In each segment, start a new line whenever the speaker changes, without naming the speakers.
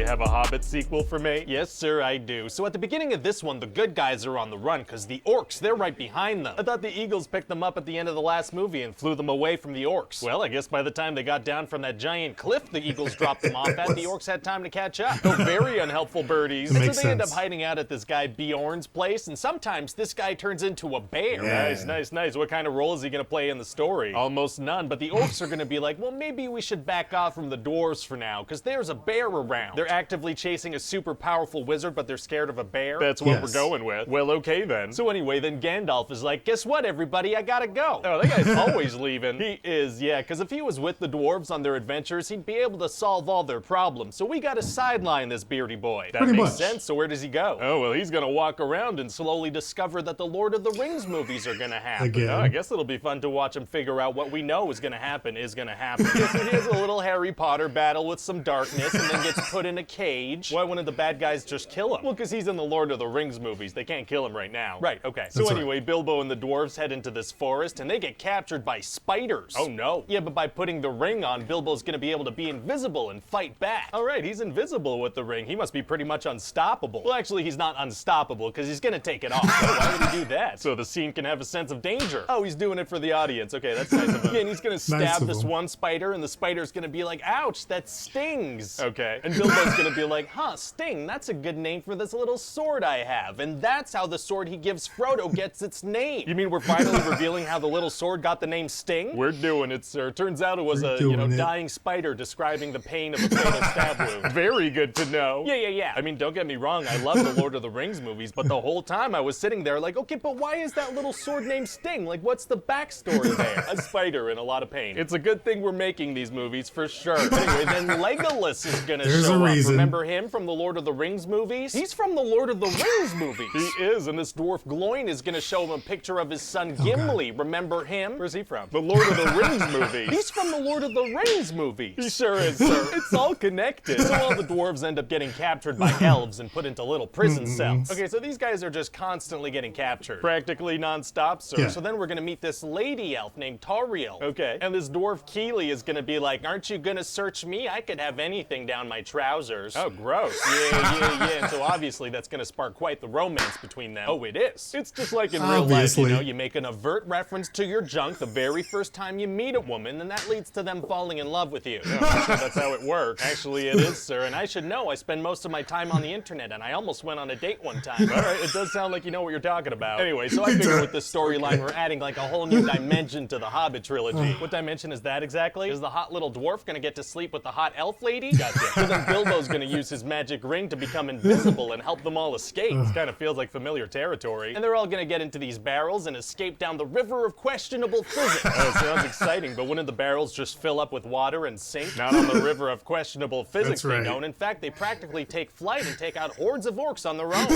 have a Hobbit sequel for me? Yes, sir, I do. So at the beginning of this one, the good guys are on the run because the orcs, they're right behind them. I thought the Eagles picked them up at the end of the last movie and flew them away from the orcs. Well, I guess by the time they got down from that giant cliff the Eagles dropped them off at, the orcs had time to catch up. Oh, very unhelpful birdies. And so they end up hiding out at this guy Bjorn's place, and sometimes this guy turns into a bear. Yeah. Nice. What kind of role is he gonna play in the story? Almost none, but the orcs are gonna be like, well, maybe we should back off from the dwarves for now, because there's a bear around. They're actively chasing a super powerful wizard, but they're scared of a bear. That's what we're going with. Well, okay then. So anyway, then Gandalf is like, guess what, everybody? I gotta go. Oh, that guy's always leaving. He is, yeah, because if he was with the dwarves on their adventures, he'd be able to solve all their problems. So we gotta sideline this beardy boy. That makes sense. So where does he go? Oh, well, he's gonna walk around and slowly discover that the Lord of the Rings movies are gonna happen. Again. Oh, I guess it'll be fun to watch him figure out what we know is gonna happen. So he has a little Harry Potter battle with some darkness and then gets put in a cage. Why wouldn't the bad guys just kill him? Well, because he's in the Lord of the Rings movies. They can't kill him right now. Right, okay. So anyway, Bilbo and the dwarves head into this forest and they get captured by spiders. Oh no. Yeah, but by putting the ring on, Bilbo's gonna be able to be invisible and fight back. All right, he's invisible with the ring. He must be pretty much unstoppable. Well, actually, he's not unstoppable because he's gonna take it off. Oh, why would he do that? So the scene can have a sense of danger. Oh, he's doing it for the audience. Okay, that's nice of him. Yeah, and he's gonna stab this one spider and the spider's gonna be like, ouch, that stings. Okay. And Bilbo's gonna be like, huh, sting, that's a good name for this little sword I have. And that's how the sword he gives Frodo gets its name. You mean we're finally revealing how the little sword got the name Sting? We're doing it, sir. Turns out it was a, dying spider describing the pain of a fatal stab wound. Very good to know. Yeah. I mean, don't get me wrong, I love the Lord of the Rings movies, but the whole time I was sitting there like, okay, but why is that little sword named Sting? Like, what's the backstory there? A spider in a lot of pain. It's a good thing we're making these movies, for sure. Anyway, then Legolas is gonna show up. Remember him from the Lord of the Rings movies? He's from the Lord of the Rings movies. He is, and this dwarf Gloin is gonna show him a picture of his son Gimli. Remember him? Where's he from? The Lord of the Rings movies. He's from the Lord of the Rings movies. He sure is, sir. It's all connected. So all the dwarves end up getting captured by elves and put into little prison cells. Okay, so these guys are just constantly getting captured. Practically non-stop, sir. Yeah. So then we're gonna meet this lady elf named Tauriel. Okay. And this dwarf Keeley is gonna be like, aren't you gonna search me? I could have anything down my trousers. Oh, gross. Yeah. And so obviously that's gonna spark quite the romance between them. Oh, it is. It's just like in real life, you make an overt reference to your junk the very first time you meet a woman, and that leads to them falling in love with you. No, I'm sure that's how it works. Actually, it is, sir, and I should know. I spend most of my time on the internet, and I almost went on a date one time. All right, it does sound like you know what you're talking about. Anyway, so I figure with this storyline, we're adding like a whole new dimension to the Hobbit trilogy. What dimension is that exactly? Is the hot little dwarf gonna get to sleep with the hot elf lady? Gotcha. So then Bilbo's gonna use his magic ring to become invisible and help them all escape. This kind of feels like familiar territory. And they're all gonna get into these barrels and escape down the river of questionable physics. Oh, it sounds exciting, but wouldn't the barrels just fill up with water and sink? Not on the river of questionable physics, they don't. In fact, they practically take flight and take out hordes of orcs on their own.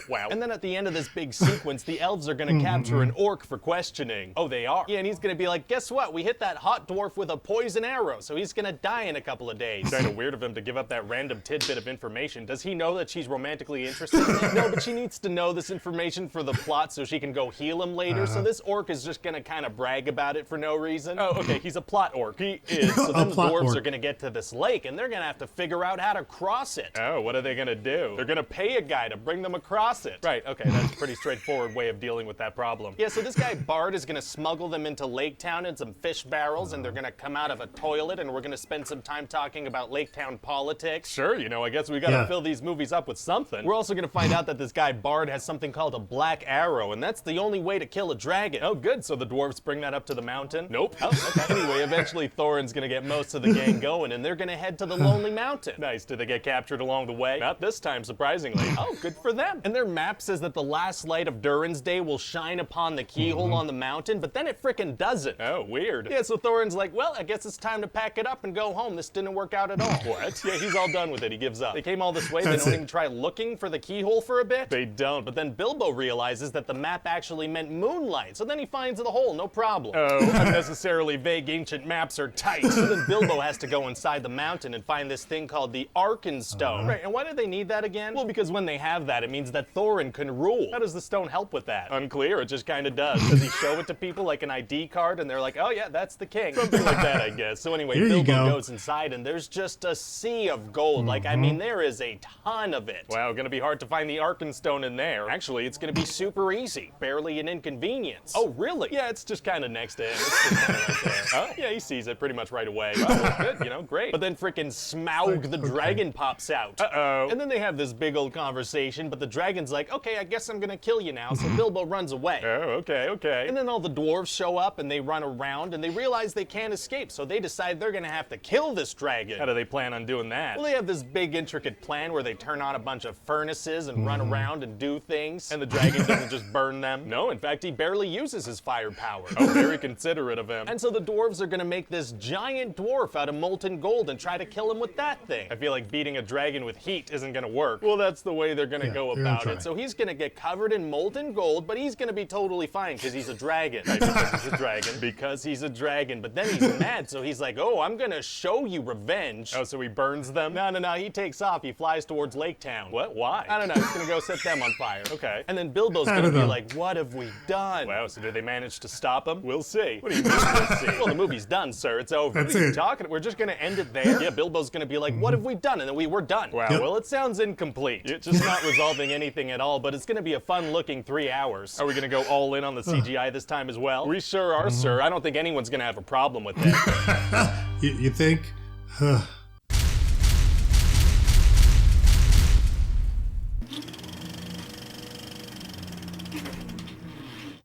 Wow. And then at the end of this big sequence, the elves are gonna capture an orc for questioning. Oh, they are? Yeah, and he's gonna be like, guess what? We hit that hot dwarf with a poison arrow, so he's gonna die in a couple of days. Kinda weird of him to give up that random tidbit of information. Does he know that she's romantically interested in him? No, but she needs to know this information for the plot so she can go heal him later, so this orc is just gonna kind of brag about it for no reason. Oh, okay, he's a plot orc. He is. So then the dwarves are gonna get to this lake, and they're gonna have to figure out how to cross it. Oh, what are they gonna do? They're gonna pay a guy to bring them across it. Right, okay, that's a pretty straightforward way of dealing with that problem. Yeah, so this guy Bard is gonna smuggle them into Lake Town in some fish barrels, and they're gonna come out of a toilet, and we're gonna spend some time talking about Lake Town politics. Sure, I guess we gotta fill these movies up with something. We're also gonna find out that this guy Bard has something called a black arrow, and that's the only way to kill a dragon. Oh, good, so the dwarves bring that up to the mountain? Nope. Oh, okay. Anyway, eventually Thorin's gonna get most of the gang going, and they're gonna head to the Lonely Mountain. Nice, did they get captured along the way? Not this time, surprisingly. Oh, good for them. And their map says that the last light of Durin's Day will shine upon the keyhole on the mountain, but then it frickin' doesn't. Oh, weird. Yeah, so Thorin's like, well, I guess it's time to pack it up and go home. This didn't work out at all. What? Yeah, he's all done with it. He gives up. They came all this way, they don't even try looking for the keyhole for a bit? They don't, but then Bilbo realizes that the map actually meant moonlight, so then he finds the hole, no problem. Oh, unnecessarily vague ancient maps are tight. So then Bilbo has to go inside the mountain and find this thing called the Arkenstone. Right, and why do they need that again? Well, because when they have that, it means that Thorin can rule. How does the stone help with that? Unclear, it just kind of does. Does he show it to people like an ID card and they're like, oh yeah, that's the king? Something like that, I guess. So anyway, Bilbo goes inside and there's just a sea of of gold. Like, I mean, there is a ton of it. Wow, gonna be hard to find the Arkenstone in there. Actually, it's gonna be super easy. Barely an inconvenience. Oh, really? Yeah, it's just kind of next to him. It's just kind of right there. Oh, yeah, he sees it pretty much right away. Oh, good, you know, great. But then frickin' Smaug the dragon pops out. Uh-oh. And then they have this big old conversation, but the dragon's like, okay, I guess I'm gonna kill you now. So Bilbo runs away. Oh, okay. And then all the dwarves show up and they run around and they realize they can't escape. So they decide they're gonna have to kill this dragon. How do they plan on doing that? Well, they have this big intricate plan where they turn on a bunch of furnaces and run around and do things. And the dragon doesn't just burn them. No, in fact, he barely uses his firepower. Oh, very considerate of him. And so the dwarves are gonna make this giant dwarf out of molten gold and try to kill him with that thing. I feel like beating a dragon with heat isn't gonna work. Well, that's the way they're gonna go about it. So he's gonna get covered in molten gold, but he's gonna be totally fine because he's a dragon. Right, because he's a dragon. Because he's a dragon. But then he's mad, so he's like, oh, I'm gonna show you revenge. Oh, so he burns them? No, he takes off. He flies towards Lake Town. What? Why? I don't know. He's gonna go set them on fire. Okay. And then Bilbo's gonna be like, what have we done? Wow, so did they manage to stop him? We'll see. What do you mean we'll see? Well, the movie's done, sir. It's over.
That's
what are you
it.
talking? We're just gonna end it there? Yeah, Bilbo's gonna be like, what have we done? And then we're done. Wow, well, it sounds incomplete. It's just not resolving anything at all, but it's gonna be a fun-looking 3 hours. Are we gonna go all in on the CGI this time as well? We sure are, sir. I don't think anyone's gonna have a problem with that.
You think?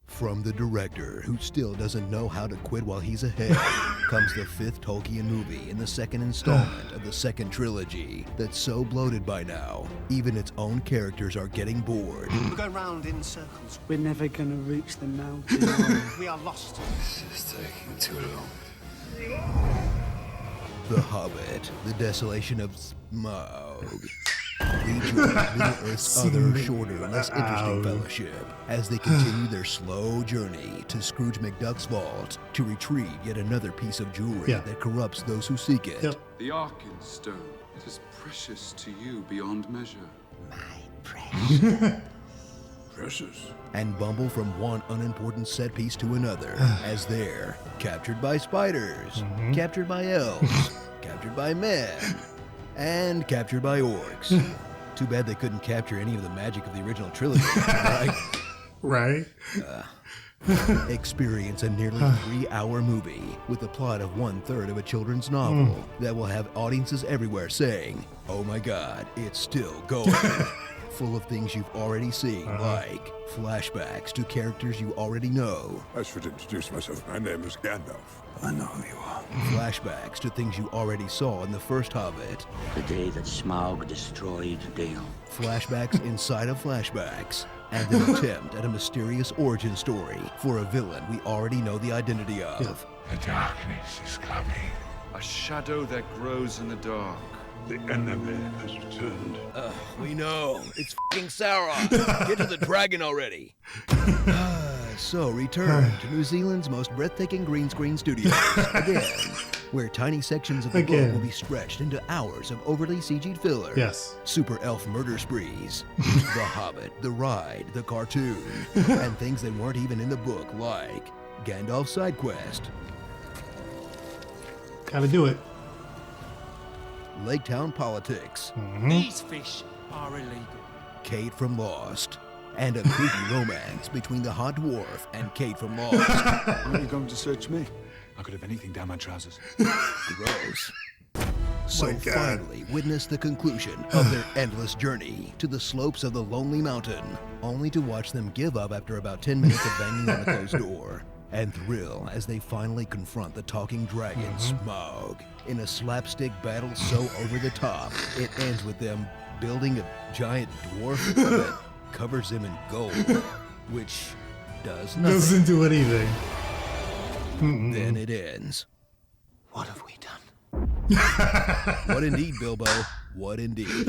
From the director, who still doesn't know how to quit while he's ahead, comes the 5th Tolkien movie in the 2nd installment of the 2nd trilogy that's so bloated by now, even its own characters are getting bored.
We go round in circles.
We're never gonna reach the mountain.
We are lost.
This is taking too long.
The Hobbit, the Desolation of Smaug. Rejoin Middle-earth's other, shorter, less interesting fellowship as they continue their slow journey to Scrooge McDuck's vault to retrieve yet another piece of jewelry that corrupts those who seek it.
The Arkenstone, it is precious to you beyond measure.
My precious.
Precious?
And bumble from one unimportant set piece to another as they're captured by spiders, captured by elves, captured by men, and captured by orcs. Too bad they couldn't capture any of the magic of the original trilogy, right?
Right.
Experience a nearly 3-hour movie with the plot of 1/3 of a children's novel that will have audiences everywhere saying, oh my god, it's still going. Full of things you've already seen, like flashbacks to characters you already know.
I should introduce myself. My name is Gandalf.
I know who you are.
Flashbacks to things you already saw in the first Hobbit.
The day that Smaug destroyed Dale.
Flashbacks inside of flashbacks. And an attempt at a mysterious origin story for a villain we already know the identity of.
The darkness is coming.
A shadow that grows in the dark.
The enemy has returned.
We know. It's f***ing Sauron. Get to the dragon already. So return to New Zealand's most breathtaking green screen studios again, where tiny sections of the book will be stretched into hours of overly CG'd filler.
Yes.
Super elf murder sprees, The Hobbit, the ride, the cartoon, and things that weren't even in the book, like Gandalf's side quest,
Gotta do it.
Lake Town politics,
These fish are illegal.
Kate from Lost, and a creepy romance between the hot dwarf and Kate from Lost.
Are you going to search me? I could have anything down my trousers.
Gross. So finally witness the conclusion of their endless journey to the slopes of the Lonely Mountain, only to watch them give up after about 10 minutes of banging on the closed door, and thrill as they finally confront the talking dragon Smaug in a slapstick battle so over the top, it ends with them building a giant dwarf that covers him in gold, which does nothing.
Doesn't do anything.
Then it ends.
What have we done?
What indeed, Bilbo? What indeed?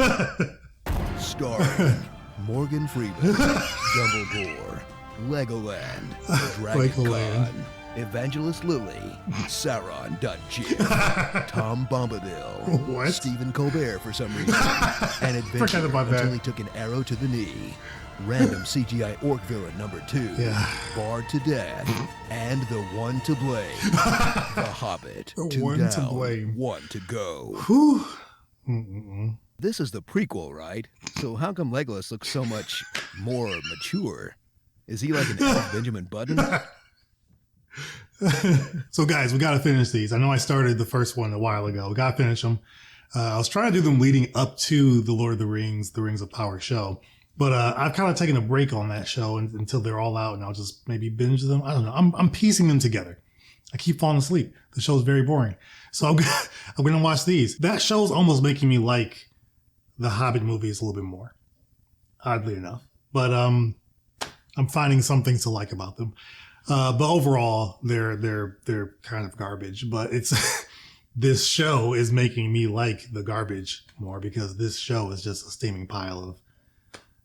Starring Morgan Freeman, Dumbledore, Legoland, Dragon
Legoland.
Con, Evangelist Lily, Sauron Chief, Tom Bombadil,
What?
Stephen Colbert for some reason, an adventure
Forgot about that.
until he took an arrow to the knee, random CGI orc villain number 2, Barred to Death, and the one to blame, The Hobbit.
The
2
one
down,
to blame.
1 to go.
Whew.
This is the prequel, right? So how come Legolas looks so much more mature? Is he like an elf Benjamin Button?
So guys, we gotta finish these. I know I started the first one a while ago. We gotta finish them. I was trying to do them leading up to the Lord of the Rings of Power show. But I've kind of taken a break on that show until they're all out, and I'll just maybe binge them. I don't know. I'm piecing them together. I keep falling asleep. The show's very boring. So I'm going to watch these. That show's almost making me like the Hobbit movies a little bit more, oddly enough. But I'm finding some things to like about them. But overall, they're kind of garbage. But it's this show is making me like the garbage more because this show is just a steaming pile of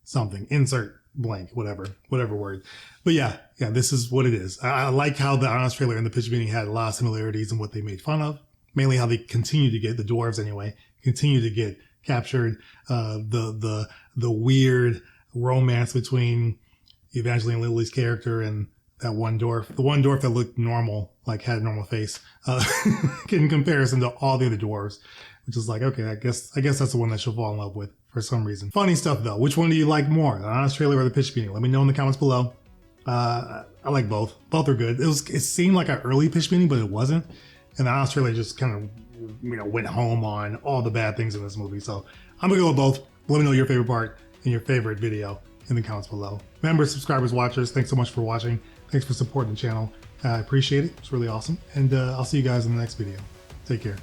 something. Insert blank, whatever word. But yeah, this is what it is. I like how the honest trailer and the pitch meeting had a lot of similarities in what they made fun of. Mainly how they continue to get, the dwarves anyway, continue to get captured. The weird romance between Evangeline Lilly's character and that one dwarf. The one dwarf that looked normal, like had a normal face, in comparison to all the other dwarves. Which is like, okay, I guess that's the one that she'll fall in love with for some reason. Funny stuff though. Which one do you like more? The honest trailer or the pitch meeting? Let me know in the comments below. I like both. Both are good. It seemed like an early pitch meeting, but it wasn't. And the honest trailer just kind of, went home on all the bad things in this movie. So I'm gonna go with both. Let me know your favorite part and your favorite video in the comments below. Members, subscribers, watchers, thanks so much for watching. Thanks for supporting the channel. I appreciate it. It's really awesome. And I'll see you guys in the next video. Take care.